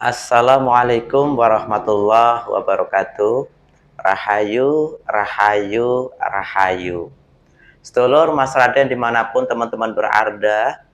Assalamualaikum warahmatullahi wabarakatuh. Rahayu, rahayu, rahayu. Sedulur Mas Raden dimanapun teman-teman berada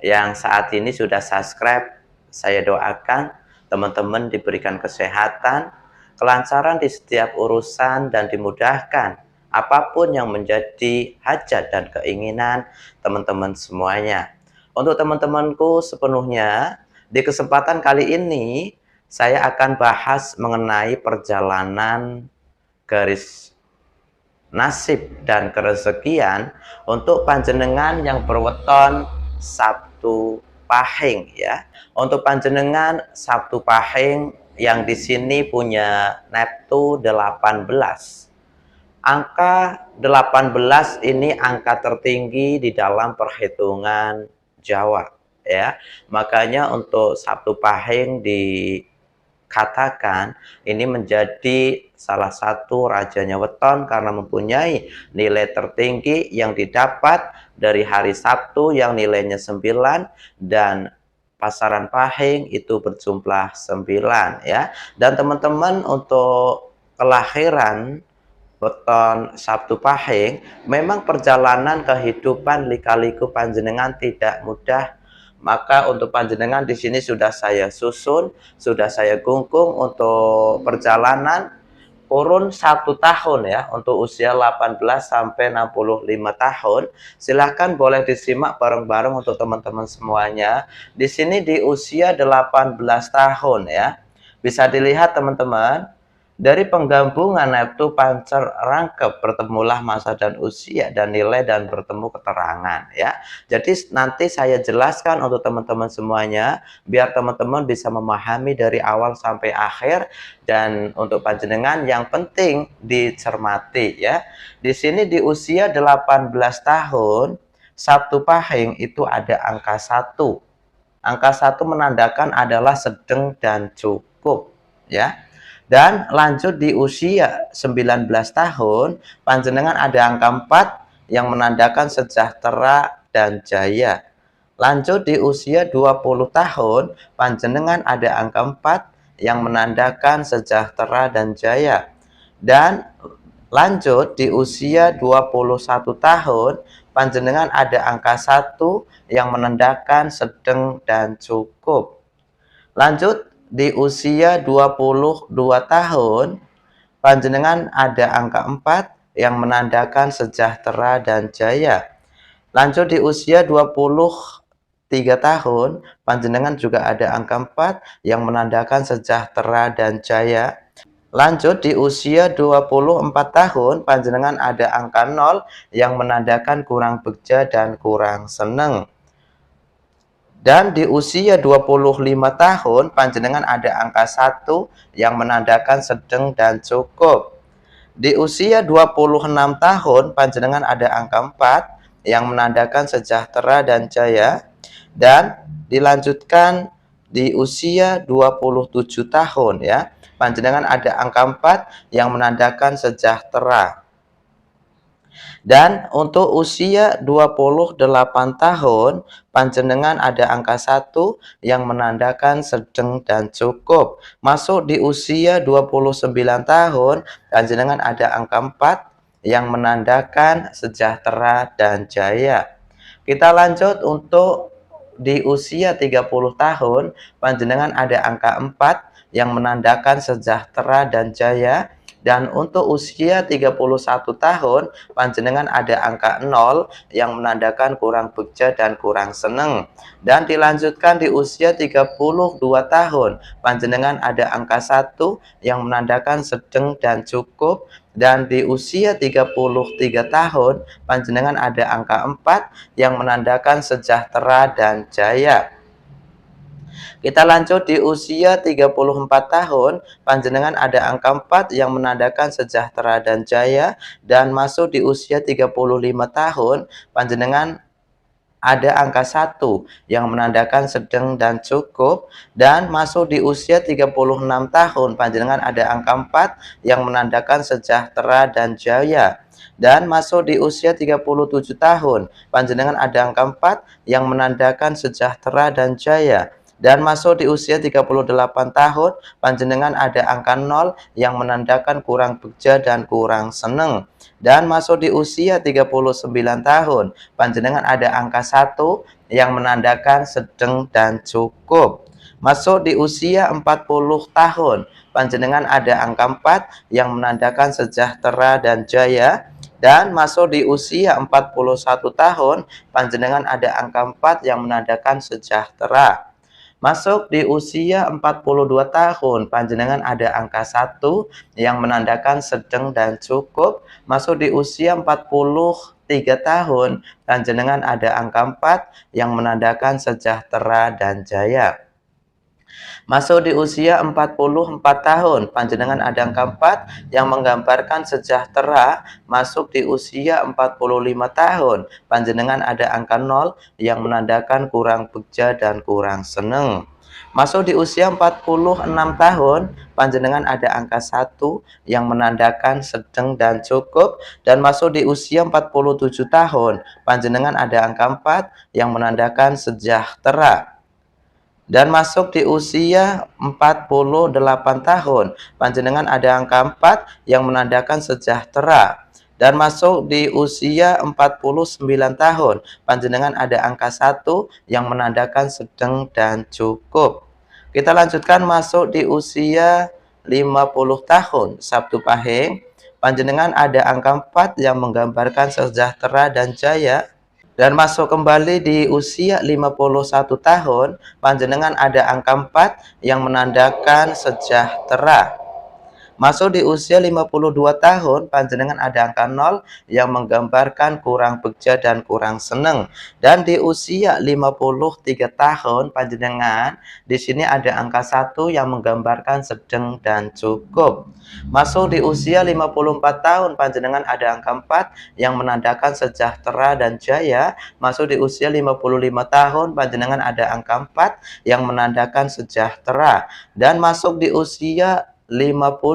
yang saat ini sudah subscribe, saya doakan teman-teman diberikan kesehatan, kelancaran di setiap urusan dan dimudahkan apapun yang menjadi hajat dan keinginan teman-teman semuanya. Untuk teman-temanku sepenuhnya, di kesempatan kali ini saya akan bahas mengenai perjalanan garis nasib dan kerezekian untuk panjenengan yang berweton Sabtu Pahing ya. Untuk panjenengan Sabtu Pahing yang di sini punya Neptu 18. Angka 18 ini angka tertinggi di dalam perhitungan Jawa ya. Makanya untuk Sabtu Pahing dikatakan ini menjadi salah satu rajanya weton karena mempunyai nilai tertinggi yang didapat dari hari Sabtu yang nilainya 9 dan pasaran Pahing itu berjumlah 9 ya. Dan teman-teman untuk kelahiran weton Sabtu Pahing, memang perjalanan kehidupan lika-liku panjenengan tidak mudah. Maka untuk panjenengan di sini sudah saya susun, sudah saya gungkung untuk perjalanan kurun 1 tahun ya, untuk usia 18 sampai 65 tahun. Silahkan boleh disimak bareng-bareng untuk teman-teman semuanya. Di sini di usia 18 tahun ya. Bisa dilihat teman-teman, dari penggabungan Neptu Pancer Rangkep bertemulah masa dan usia dan nilai dan bertemu keterangan ya. Jadi nanti saya jelaskan untuk teman-teman semuanya biar teman-teman bisa memahami dari awal sampai akhir, dan untuk panjenengan yang penting dicermati ya. Di sini di usia 18 tahun Sabtu Pahing itu ada angka 1. Angka 1 menandakan adalah sedang dan cukup ya. Dan lanjut di usia 19 tahun, panjenengan ada angka 4 yang menandakan sejahtera dan jaya. Lanjut di usia 20 tahun, panjenengan ada angka 4 yang menandakan sejahtera dan jaya. Dan lanjut di usia 21 tahun, panjenengan ada angka 1 yang menandakan sedang dan cukup. Lanjut di usia 22 tahun, panjenengan ada angka 4 yang menandakan sejahtera dan jaya. Lanjut di usia 23 tahun, panjenengan juga ada angka 4 yang menandakan sejahtera dan jaya. Lanjut di usia 24 tahun, panjenengan ada angka 0 yang menandakan kurang beja dan kurang seneng. Dan di usia 25 tahun, panjenengan ada angka 1 yang menandakan sedang dan cukup. Di usia 26 tahun, panjenengan ada angka 4 yang menandakan sejahtera dan jaya. Dan dilanjutkan di usia 27 tahun ya, panjenengan ada angka 4 yang menandakan sejahtera. Dan untuk usia 28 tahun, panjenengan ada angka 1 yang menandakan sedang dan cukup. Masuk di usia 29 tahun, panjenengan ada angka 4 yang menandakan sejahtera dan jaya. Kita lanjut untuk di usia 30 tahun, panjenengan ada angka 4 yang menandakan sejahtera dan jaya. Dan untuk usia 31 tahun, panjenengan ada angka 0 yang menandakan kurang beja dan kurang seneng. Dan dilanjutkan di usia 32 tahun, panjenengan ada angka 1 yang menandakan sedang dan cukup. Dan di usia 33 tahun, panjenengan ada angka 4 yang menandakan sejahtera dan jaya. Kita lanjut di usia 34 tahun, panjenengan ada angka 4 yang menandakan sejahtera dan jaya. Dan masuk di usia 35 tahun, panjenengan ada angka 1 yang menandakan sedang dan cukup. Dan masuk di usia 36 tahun, panjenengan ada angka 4 yang menandakan sejahtera dan jaya. Dan masuk di usia 37 tahun, panjenengan ada angka 4 yang menandakan sejahtera dan jaya. Dan masuk di usia 38 tahun, panjenengan ada angka 0 yang menandakan kurang beja dan kurang seneng. Dan masuk di usia 39 tahun, panjenengan ada angka 1 yang menandakan sedang dan cukup. Masuk di usia 40 tahun, panjenengan ada angka 4 yang menandakan sejahtera dan jaya. Dan masuk di usia 41 tahun, panjenengan ada angka 4 yang menandakan sejahtera. Masuk di usia 42 tahun, panjenengan ada angka 1 yang menandakan sedang dan cukup. Masuk di usia 43 tahun, panjenengan ada angka 4 yang menandakan sejahtera dan jaya. Masuk di usia 44 tahun, panjenengan ada angka 4 yang menggambarkan sejahtera. Masuk di usia 45 tahun, panjenengan ada angka 0 yang menandakan kurang beja dan kurang seneng. Masuk di usia 46 tahun, panjenengan ada angka 1 yang menandakan sedang dan cukup. Dan masuk di usia 47 tahun, panjenengan ada angka 4 yang menandakan sejahtera. Dan masuk di usia 48 tahun, panjenengan ada angka 4 yang menandakan sejahtera. Dan masuk di usia 49 tahun, panjenengan ada angka 1 yang menandakan sedang dan cukup. Kita lanjutkan masuk di usia 50 tahun, Sabtu Pahing, panjenengan ada angka 4 yang menggambarkan sejahtera dan jaya. Dan masuk kembali di usia 51 tahun, panjenengan ada angka 4 yang menandakan sejahtera. Masuk di usia 52 tahun, panjenengan ada angka 0 yang menggambarkan kurang beja dan kurang seneng. Dan di usia 53 tahun, panjenengan di sini ada angka 1 yang menggambarkan sedang dan cukup. Masuk di usia 54 tahun, panjenengan ada angka 4 yang menandakan sejahtera dan jaya. Masuk di usia 55 tahun, panjenengan ada angka 4 yang menandakan sejahtera. Dan masuk di usia 56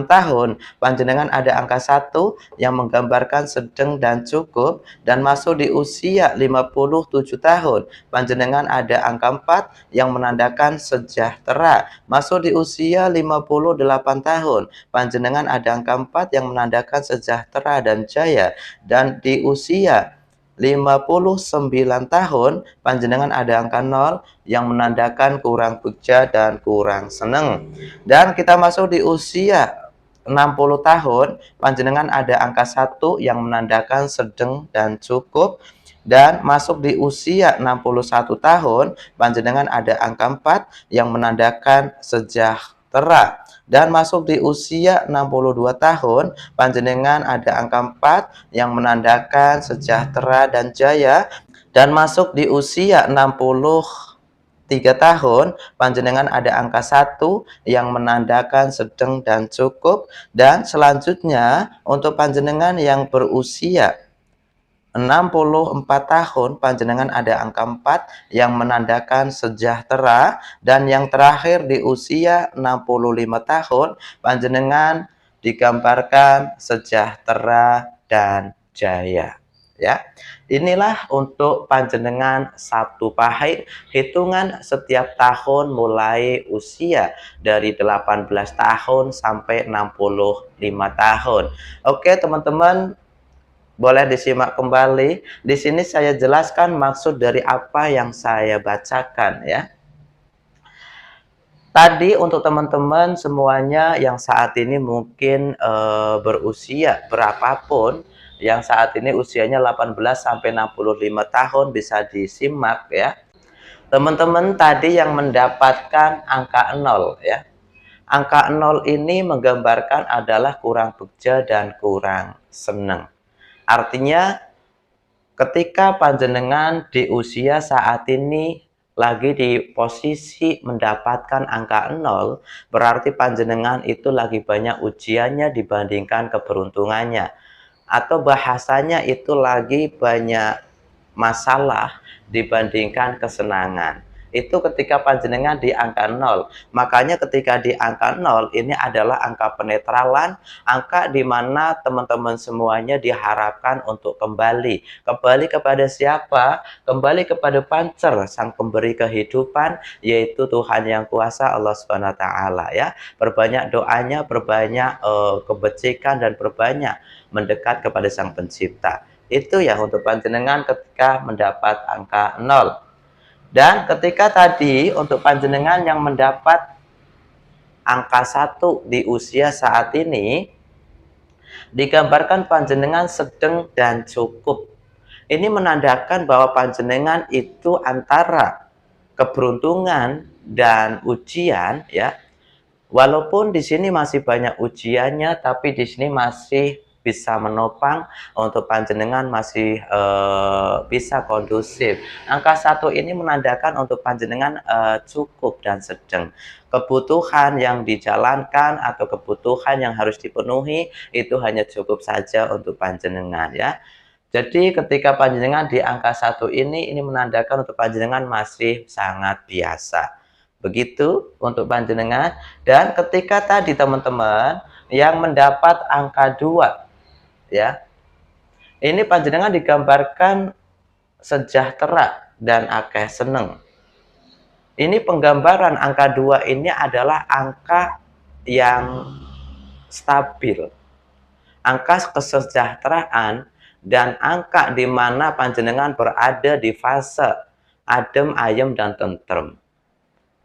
tahun, panjenengan ada angka 1 yang menggambarkan sedang dan cukup. Dan masuk di usia 57 tahun, panjenengan ada angka 4 yang menandakan sejahtera. Masuk di usia 58 tahun, panjenengan ada angka 4 yang menandakan sejahtera dan jaya. Dan di usia 59 tahun, panjenengan ada angka 0 yang menandakan kurang beja dan kurang seneng. Dan kita masuk di usia 60 tahun, panjenengan ada angka 1 yang menandakan sedang dan cukup. Dan masuk di usia 61 tahun, panjenengan ada angka 4 yang menandakan sejahtera. Dan masuk di usia 62 tahun, panjenengan ada angka 4 yang menandakan sejahtera dan jaya. Dan masuk di usia 63 tahun, panjenengan ada angka 1 yang menandakan sedang dan cukup. Dan selanjutnya untuk panjenengan yang berusia 64 tahun, panjenengan ada angka 4 yang menandakan sejahtera. Dan yang terakhir di usia 65 tahun, panjenengan digambarkan sejahtera dan jaya. Ya, inilah untuk panjenengan Sabtu Pahing, hitungan setiap tahun mulai usia dari 18 tahun sampai 65 tahun. Oke, teman-teman, boleh disimak kembali. Di sini saya jelaskan maksud dari apa yang saya bacakan ya. Tadi untuk teman-teman semuanya yang saat ini mungkin berusia berapapun, yang saat ini usianya 18 sampai 65 tahun bisa disimak ya. Teman-teman tadi yang mendapatkan angka 0 ya. Angka 0 ini menggambarkan adalah kurang beja dan kurang seneng. Artinya ketika panjenengan di usia saat ini lagi di posisi mendapatkan angka 0, berarti panjenengan itu lagi banyak ujiannya dibandingkan keberuntungannya. Atau bahasanya itu lagi banyak masalah dibandingkan kesenangan. Itu ketika panjenengan di angka 0. Makanya ketika di angka 0 ini adalah angka penetralan, angka di mana teman-teman semuanya diharapkan untuk kembali. Kembali kepada siapa? Kembali kepada Pancer, sang pemberi kehidupan, yaitu Tuhan yang kuasa, Allah Subhanahu wa taala ya. Perbanyak doanya, perbanyak kebajikan dan perbanyak mendekat kepada Sang Pencipta. Itu ya untuk panjenengan ketika mendapat angka 0. Dan ketika tadi untuk panjenengan yang mendapat angka 1 di usia saat ini, digambarkan panjenengan sedang dan cukup. Ini menandakan bahwa panjenengan itu antara keberuntungan dan ujian ya. Walaupun di sini masih banyak ujiannya, tapi di sini masih bisa menopang untuk panjenengan masih bisa kondusif. Angka 1 ini menandakan untuk panjenengan cukup dan sedang. Kebutuhan yang dijalankan atau kebutuhan yang harus dipenuhi itu hanya cukup saja untuk panjenengan ya. Jadi ketika panjenengan di angka 1 ini menandakan untuk panjenengan masih sangat biasa. Begitu untuk panjenengan. Dan ketika tadi teman-teman yang mendapat angka 2 ya. Ini panjenengan digambarkan sejahtera dan akeh seneng. Ini penggambaran angka 2 ini adalah angka yang stabil. Angka kesejahteraan dan angka di mana panjenengan berada di fase adem, ayem, dan tentrem.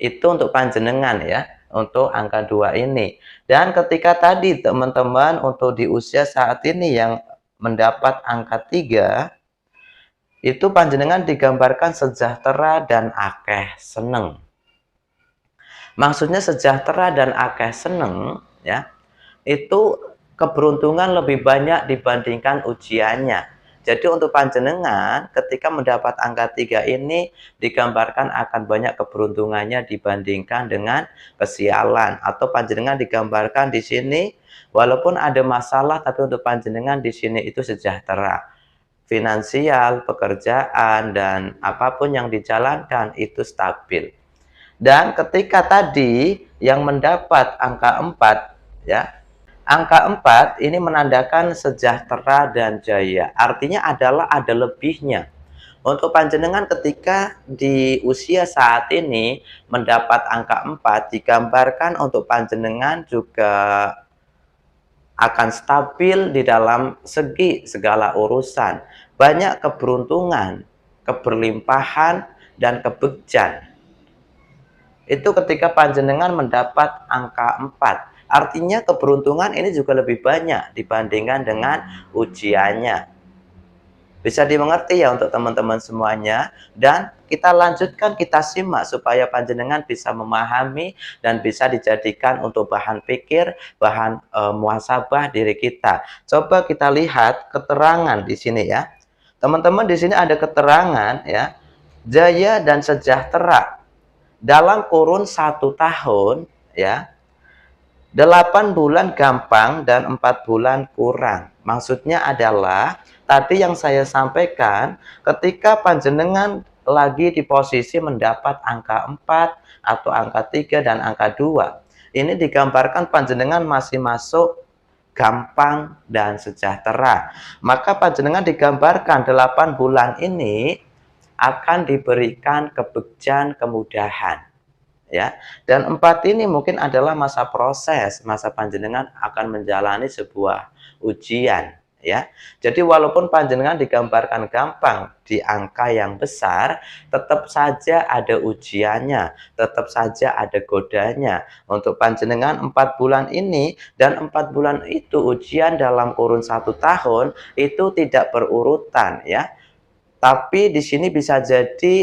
Itu untuk panjenengan ya, untuk angka 2 ini. Dan ketika tadi teman-teman untuk di usia saat ini yang mendapat angka 3, itu panjenengan digambarkan sejahtera dan akeh seneng. Maksudnya sejahtera dan akeh seneng ya, itu keberuntungan lebih banyak dibandingkan ujiannya. Jadi untuk panjenengan ketika mendapat angka 3 ini digambarkan akan banyak keberuntungannya dibandingkan dengan kesialan, atau panjenengan digambarkan di sini walaupun ada masalah tapi untuk panjenengan di sini itu sejahtera. Finansial, pekerjaan dan apapun yang dijalankan itu stabil. Dan ketika tadi yang mendapat angka 4 ya, angka 4 ini menandakan sejahtera dan jaya. Artinya adalah ada lebihnya. Untuk panjenengan ketika di usia saat ini mendapat angka 4 digambarkan untuk panjenengan juga akan stabil di dalam segi segala urusan. Banyak keberuntungan, keberlimpahan, dan kebegjan. Itu ketika panjenengan mendapat angka 4. Artinya keberuntungan ini juga lebih banyak dibandingkan dengan ujiannya. Bisa dimengerti ya untuk teman-teman semuanya. Dan kita lanjutkan, kita simak supaya panjenengan bisa memahami dan bisa dijadikan untuk bahan pikir, bahan muhasabah diri kita. Coba kita lihat keterangan di sini ya. Teman-teman di sini ada keterangan ya. Jaya dan sejahtera dalam kurun 1 tahun ya. 8 bulan gampang dan 4 bulan kurang. Maksudnya adalah tadi yang saya sampaikan, ketika panjenengan lagi di posisi mendapat angka 4 atau angka 3 dan angka 2. Ini digambarkan panjenengan masih masuk gampang dan sejahtera. Maka panjenengan digambarkan 8 bulan ini akan diberikan kebegjan, kemudahan. Ya, dan 4 ini mungkin adalah masa proses, masa panjenengan akan menjalani sebuah ujian ya. Jadi walaupun panjenengan digambarkan gampang di angka yang besar, tetap saja ada ujiannya, tetap saja ada godanya. Untuk panjenengan 4 bulan ini dan 4 bulan itu ujian dalam kurun 1 tahun itu tidak berurutan ya. Tapi di sini bisa jadi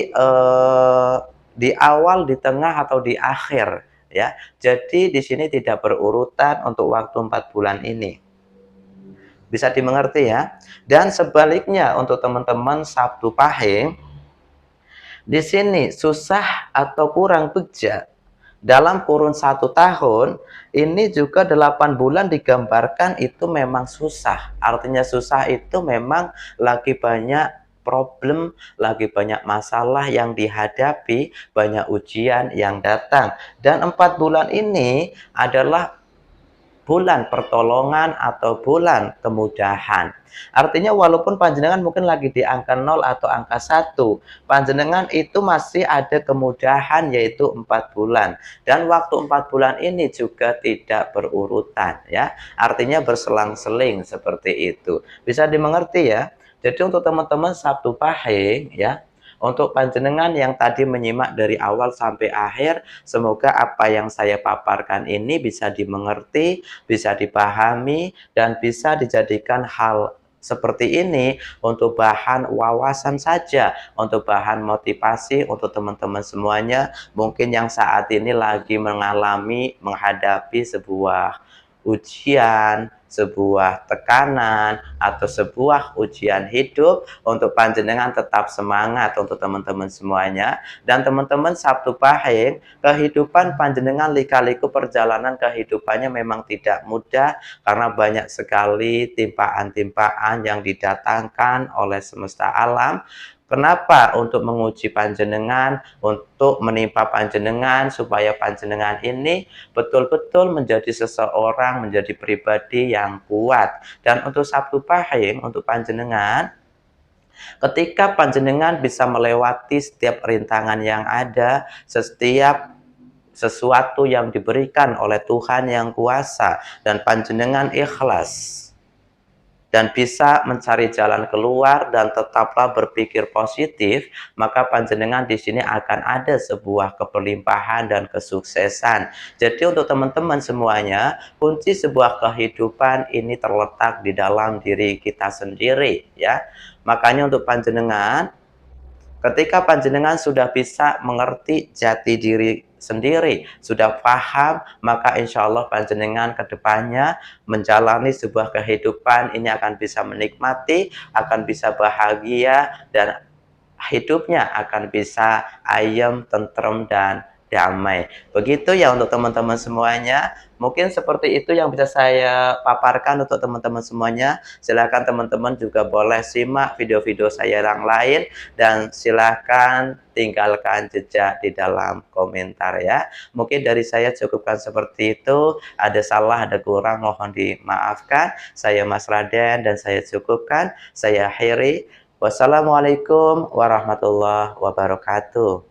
di awal, di tengah, atau di akhir ya. Jadi di sini tidak berurutan untuk waktu 4 bulan ini. Bisa dimengerti ya. Dan sebaliknya untuk teman-teman Sabtu Pahing, di sini susah atau kurang beja dalam kurun 1 tahun, ini juga 8 bulan digambarkan itu memang susah. Artinya susah itu memang lagi banyak problem, lagi banyak masalah yang dihadapi, banyak ujian yang datang. Dan 4 bulan ini adalah bulan pertolongan atau bulan kemudahan. Artinya walaupun panjenengan mungkin lagi di angka 0 atau angka 1, panjenengan itu masih ada kemudahan yaitu 4 bulan. Dan waktu 4 bulan ini juga tidak berurutan ya. Artinya berselang-seling seperti itu. Bisa dimengerti ya. Jadi untuk teman-teman Sabtu Pahing ya, untuk panjenengan yang tadi menyimak dari awal sampai akhir, semoga apa yang saya paparkan ini bisa dimengerti, bisa dipahami, dan bisa dijadikan hal seperti ini untuk bahan wawasan saja, untuk bahan motivasi untuk teman-teman semuanya, mungkin yang saat ini lagi menghadapi sebuah ujian, sebuah tekanan, atau sebuah ujian hidup. Untuk panjenengan tetap semangat untuk teman-teman semuanya. Dan teman-teman Sabtu Pahing, kehidupan panjenengan lika-liku perjalanan kehidupannya memang tidak mudah karena banyak sekali timpaan-timpaan yang didatangkan oleh semesta alam. Kenapa? Untuk menguji panjenengan, untuk menimpa panjenengan, supaya panjenengan ini betul-betul menjadi seseorang, menjadi pribadi yang kuat. Dan untuk Sabtu Pahing, untuk panjenengan, ketika panjenengan bisa melewati setiap rintangan yang ada, setiap sesuatu yang diberikan oleh Tuhan yang kuasa, dan panjenengan ikhlas dan bisa mencari jalan keluar dan tetaplah berpikir positif, maka panjenengan di sini akan ada sebuah keberlimpahan dan kesuksesan. Jadi untuk teman-teman semuanya, kunci sebuah kehidupan ini terletak di dalam diri kita sendiri ya. Makanya untuk panjenengan, ketika panjenengan sudah bisa mengerti jati diri sendiri, sudah paham, maka insya Allah panjenengan ke depannya menjalani sebuah kehidupan ini akan bisa menikmati, akan bisa bahagia, dan hidupnya akan bisa ayem, tentrem, dan damai. Begitu ya untuk teman-teman semuanya. Mungkin seperti itu yang bisa saya paparkan untuk teman-teman semuanya. Silakan teman-teman juga boleh simak video-video saya yang lain, dan silakan tinggalkan jejak di dalam komentar ya. Mungkin dari saya cukupkan seperti itu. Ada salah, ada kurang, mohon dimaafkan. Saya Mas Raden dan saya cukupkan. Saya akhiri. Wassalamualaikum warahmatullahi wabarakatuh.